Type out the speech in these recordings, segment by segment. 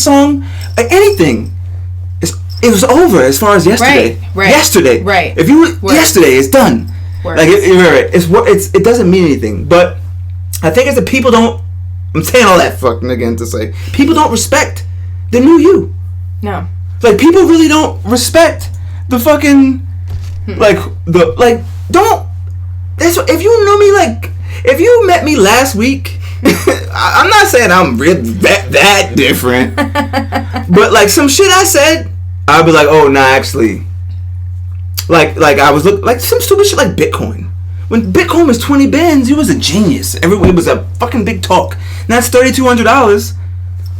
song, anything. It was over as far as yesterday. Right. Yesterday. Right. If you yesterday, it's done. Words. Like it doesn't mean anything. But I think it's the people don't. I'm saying all that fucking again to say people don't respect the new you. No. Like people really don't respect the fucking don't. That's if you knew me if you met me last week. I'm not saying I'm that different, but like some shit I said, I'd be like, oh nah, actually, like I was like some stupid shit like Bitcoin. When Bitcoin was 20 bands, you was a genius. It was a fucking big talk. Now it's $3,200.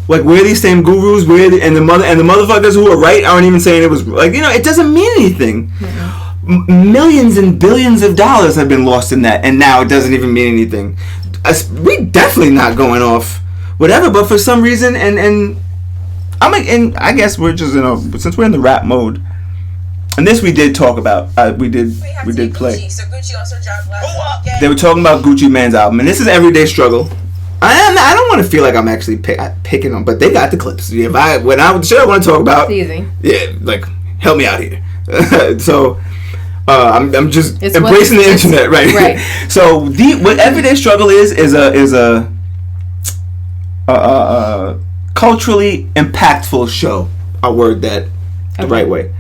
Like where these same gurus, and the motherfuckers who are right aren't even saying it was like it doesn't mean anything. Mm-hmm. Millions and billions of dollars have been lost in that, and now it doesn't even mean anything. We definitely not going off whatever, but for some reason, and I'm like, and I guess we're just since we're in the rap mode, and this we did talk about. We did play. Gucci. So Gucci also dropped last weekend. They were talking about Gucci Mane's album, and this is Everyday Struggle. I don't want to feel like I'm actually picking them, but they got the clips. I want to talk about. It's easy. Yeah, like help me out here. So. I'm just embracing the internet, right? So what Everyday Struggle is a culturally impactful show. I'll word that the right way.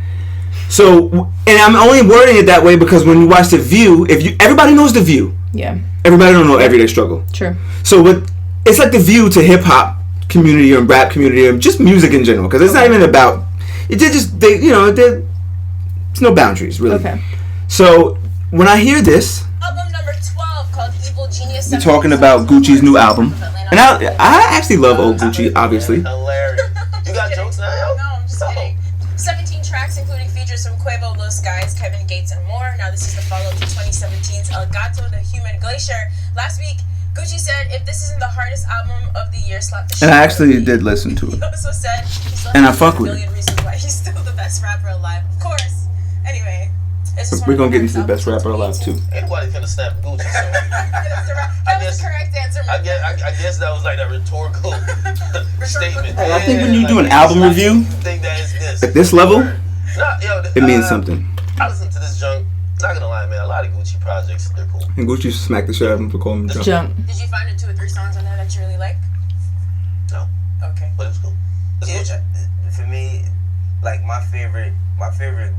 So, and I'm only wording it that way because when you watch The View, everybody knows The View. Yeah. Everybody don't know Everyday Struggle. True. So it's like The View to hip hop community or rap community or just music in general because it's not even about it. There's no boundaries, really. Okay. So, when I hear this... Album number 12 called Evil Genius... You're talking about Gucci's new album. And I actually love old Gucci, obviously. Hilarious. You got jokes now? No, I'm just kidding. 17 tracks, including features from Quavo, Lil Skies, Kevin Gates, and more. Now, this is the follow-up to 2017's El Gato, the Human Glacier. Last week, Gucci said, if this isn't the hardest album of the year, slap the shit. And I actually did listen to it. He also said, and I fuck with it. A million reasons why he's still the best rapper alive. Of course. Anyway. We're gonna get into the best rapper alive too. Anybody can snap Gucci. So that was the correct answer. I guess that was like a rhetorical statement. I think when you do an album review at this level, it means something. I listen to this junk. Not gonna lie, man. A lot of Gucci projects, they're cool. And Gucci smacked the shit out of him for calling him junk. Did you find 2 or 3 songs on there that you really like? No. Okay. But it's cool. For me, like my favorite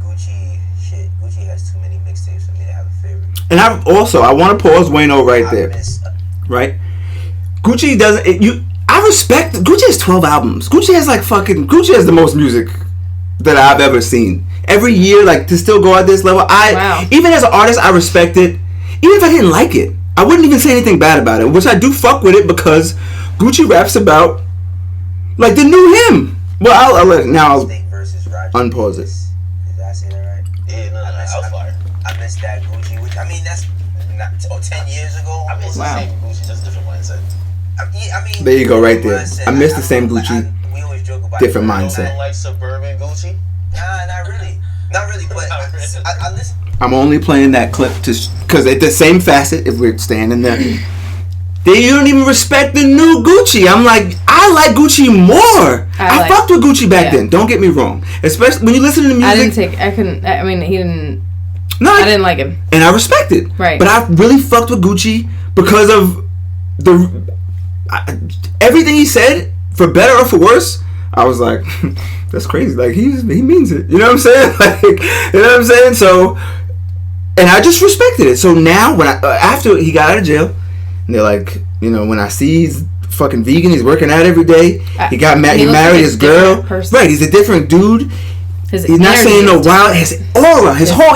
Gucci shit. Gucci has too many mixtapes for me to have a favorite. And I want to pause Wayno right there. Right? Gucci doesn't. I respect. Gucci has 12 albums. Gucci has Gucci has the most music that I've ever seen. Every year, to still go at this level, even as an artist, I respect it. Even if I didn't like it, I wouldn't even say anything bad about it. Which I do fuck with it because Gucci raps about the new him. Well, I'll unpause it. Did I say that right? Yeah, no, I was fired. I missed that Gucci, which that's not 10 years ago. I missed the same Gucci, just different mindset. There you go, right there. I missed the same Gucci, we always joke about different mindset. Don't like suburban Gucci? Nah, not really, but I listen. I'm only playing that clip because it's the same facet. If we're standing there, you don't even respect the new Gucci. I'm like, I like Gucci more. I fucked with Gucci back then. Don't get me wrong. Especially when you listen to the music. He didn't. No, I didn't like him, and I respect it. Right. But I really fucked with Gucci because of everything he said, for better or for worse. I was like, that's crazy. He means it. You know what I'm saying? You know what I'm saying? So, and I just respected it. So now after he got out of jail, and they're like, when I see he's fucking vegan, he's working out every day. He married his girl. Right, he's a different dude. He's not saying no wild. His aura, his whole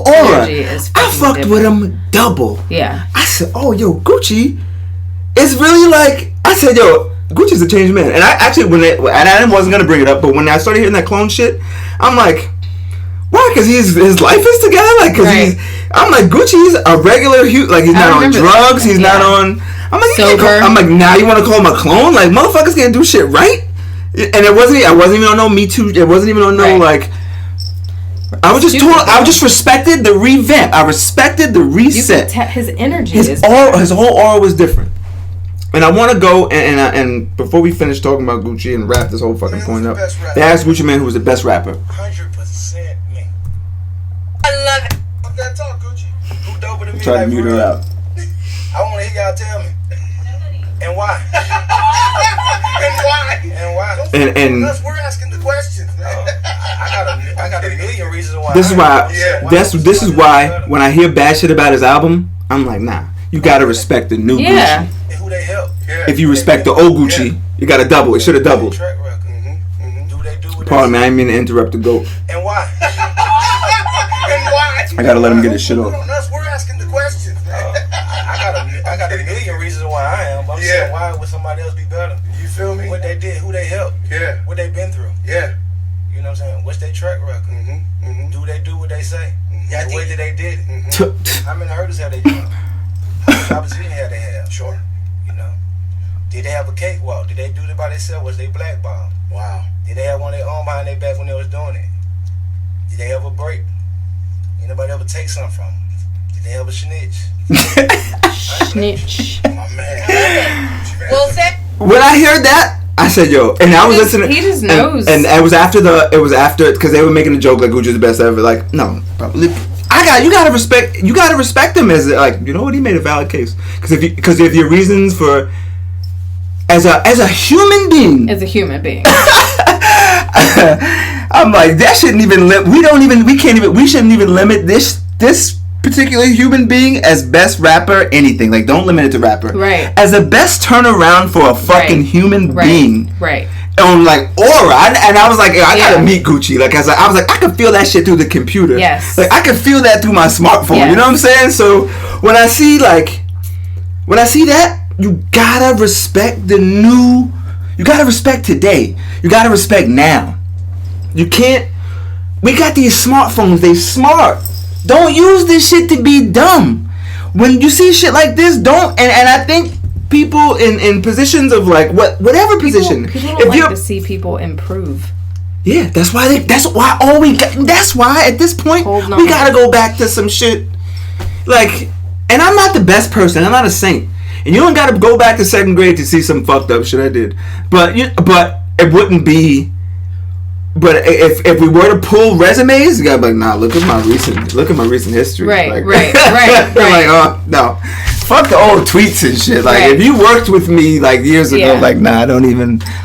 aura. I fucked with him double. Yeah. I said, oh yo, Gucci is really I said, yo, Gucci's a changed man. And I actually and I wasn't gonna bring it up, but when I started hearing that clone shit, I'm like, why? Because his life is together. I'm like, Gucci's a regular he's not on drugs. He's not on. I'm like, sober. I'm like, now you want to call him a clone? Motherfuckers can't do shit right. And I wasn't even on no Me Too. It wasn't even on no I just respected the revamp. I respected the reset. His energy. His whole aura was different. And I want to go and before we finish talking about Gucci and wrap this whole fucking point up, they asked Gucci Mane who was the best rapper. 100% me. I love it. Fuck that talk, Gucci. Who doper than me? Try to mute her out. I want to hear y'all tell me. And why? And why? And we're asking the questions. I got a million reasons why. this is why. This is why when I hear bad shit about his album, I'm like, nah. You gotta respect the new Yeah. Gucci. And who they help? If you respect the old Gucci, you gotta double. It should have doubled. Track record. Do they do what Pardon me, I didn't mean to interrupt the GOAT. And why? And why? I gotta let him get his shit off. We're asking the questions. I got a million reasons why I am. But I'm saying, why would somebody else be better? You feel me? What they did, who they helped, what they been through, You know what I'm saying? What's their track record? Do they do what they say? The way that they did it. How many hurdles have they done? How much opposition have they had? Sure. You know. Did they have a cakewalk? Did they do it by themselves? Was they blackballed? Wow. Did they have one of their arm behind their back when they was doing it? Did they ever break? Anybody ever take something from them? Did they ever snitch? Snitch. My man. Well said. When I heard that, I said, "Yo!" And I was listening. He just knows. And it was after because they were making a joke like Gucci's the best ever. Like, no, probably. You gotta respect him as like, you know what, he made a valid case because if your reasons for as a human being, I'm like, that shouldn't even we shouldn't even limit this particular human being as best rapper anything. Like, don't limit it to rapper. Right. As the best turnaround for a fucking human being. Right. On like aura, and I was like, I gotta meet Gucci. Like, I was like, I could feel that shit through the computer. Yes. Like, I could feel that through my smartphone. Yes. You know what I'm saying? So when I see that, you gotta respect you gotta respect today. You gotta respect now. You can't. We got these smartphones. They smart. Don't use this shit to be dumb. When you see shit like this, don't. And I think people in positions of like whatever position. People don't like to see people improve. Yeah, that's why at this point we gotta go back to some shit. Like, and I'm not the best person. I'm not a saint. And you don't gotta go back to second grade to see some fucked up shit I did. But it wouldn't be. But if we were to pull resumes, you gotta be like, nah, look at my recent history. Right, like, right. Like, oh no, fuck the old tweets and shit. Like, if you worked with me like years ago, like, nah, don't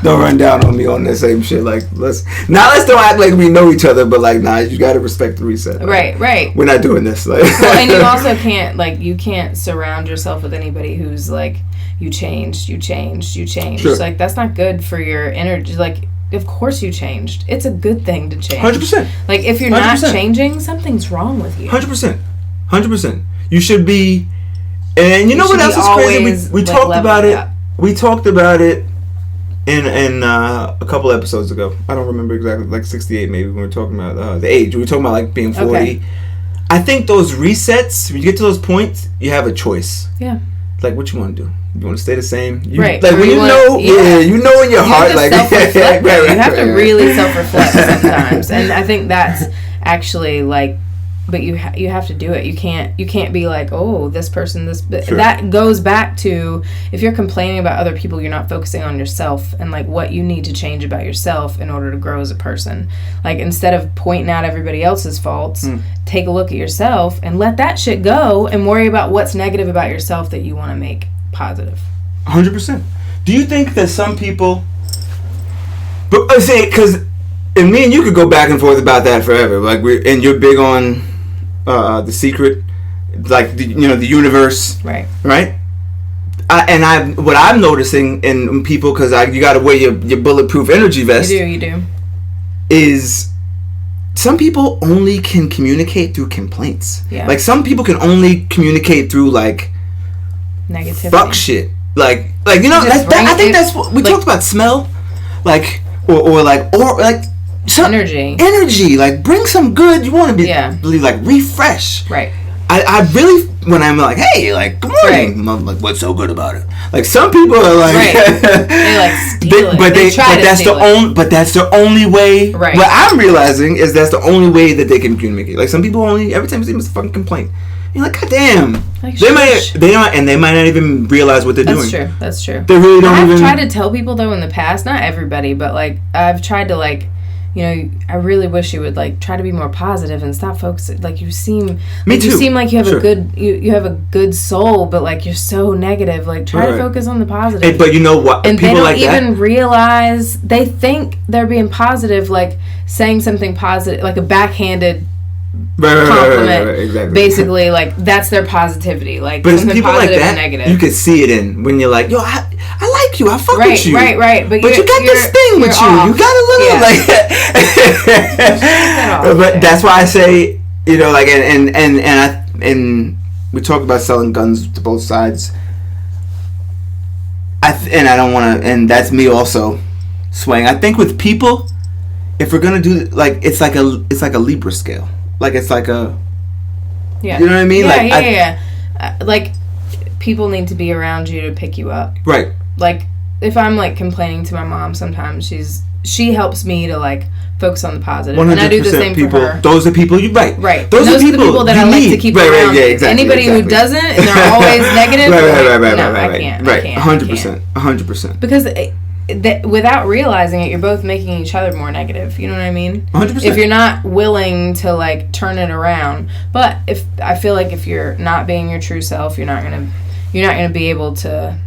run down on me on the same shit. Like, let's don't act like we know each other, but like, nah, you gotta respect the reset. Like, right. We're not doing this. Like, well, and you also can't surround yourself with anybody who's like, you changed. Sure. Like, that's not good for your energy. Like, of course you changed. It's a good thing to change. 100%. Like, if you're 100%. Not changing, something's wrong with you. 100%. You should be. And you know what else is crazy? We talked about it. We talked about it in a couple episodes ago. I don't remember exactly, like 68 maybe, when we were talking about the age. We were talking about like being 40. Okay. I think those resets, when you get to those points, you have a choice. Yeah. Like, what you want to do? You want to stay the same? Right. Like, when you know in your heart, like, you have to really self-reflect sometimes, and I think that's actually like, but you have to do it. You can't be like, oh, this person, Sure. That goes back to, if you're complaining about other people, you're not focusing on yourself and like what you need to change about yourself in order to grow as a person. Like, instead of pointing out everybody else's faults, take a look at yourself and let that shit go and worry about what's negative about yourself that you want to make positive. 100%. Do you think that some people, but I say, because, and me and you could go back and forth about that forever. Like, and you're big on The Secret, like the universe, right? What I'm noticing in people, because you got to wear your bulletproof energy vest. You do. Is some people only can communicate through complaints. Yeah. Like, some people can only communicate through like negativity. Fuck shit. Like I think that's what we talked about. Smell, like or energy. Like, bring some good. You want to be like refresh. Right. I really, when I'm like, hey, like, good morning. Right. I'm like, what's so good about it? Like, some people are like, they like steal it. But that's the only way. Right. What I'm realizing is that's the only way that they can communicate. Like, some people only, every time you see them, it's a fucking complaint. You're like, God damn. Like, they might not even realize what they're doing. That's true. They really don't I've tried to tell people though in the past, not everybody, but like I've tried to like, you know, I really wish you would like try to be more positive and stop focusing. Like you seem, you seem like you have a good, you have a good soul, but like you're so negative. Like try to focus on the positive. Hey, but you know what? And people they don't even realize, they think they're being positive, like saying something positive, like a backhanded compliment. Right, exactly. Basically, like that's their positivity. Like, but it's people like that. Negative. You can see it in when you're like, yo, I like you. I fuck with you. Right. But you got this thing with you. Off. You got a little like. But that's why I say, you know, like, and we talked about selling guns to both sides. And I don't want to, and that's me also swaying. I think with people, if we're gonna do like it's like a Libra scale. Like it's like a, you know what I mean? Like people need to be around you to pick you up. Right. Like if I'm like complaining to my mom, sometimes she helps me to like focus on the positive, and I do the same people, for her. Those are people you right. Those are the people that I like to keep around. Yeah, exactly. Anybody who doesn't and they're always negative, right. I can't. Right, 100%. Because without realizing it, you're both making each other more negative. You know what I mean? 100%. If you're not willing to like turn it around, but if I feel like if you're not being your true self, you're not gonna be able to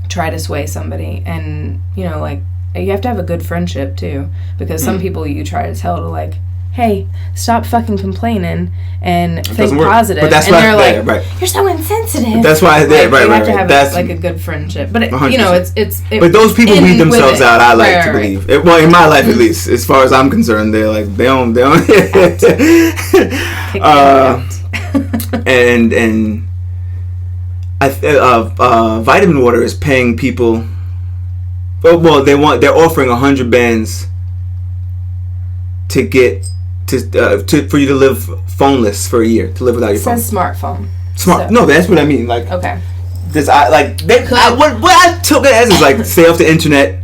try to sway somebody. And you know, like you have to have a good friendship too, because some people you try to tell to like, hey, stop fucking complaining and think positive. But that's and why they're like, you're so insensitive. But that's why you have to have that's like a good friendship. But you know, it's but those people weed themselves out. I like to believe. Well, in my life at least, as far as I'm concerned, they're like they don't. And vitamin water is paying people. Well, they're offering 100 bands to get for you to live phoneless for a year, to live without your phone. It says smartphone. No, that's what I mean. Like, okay. What I took it as is like stay off the internet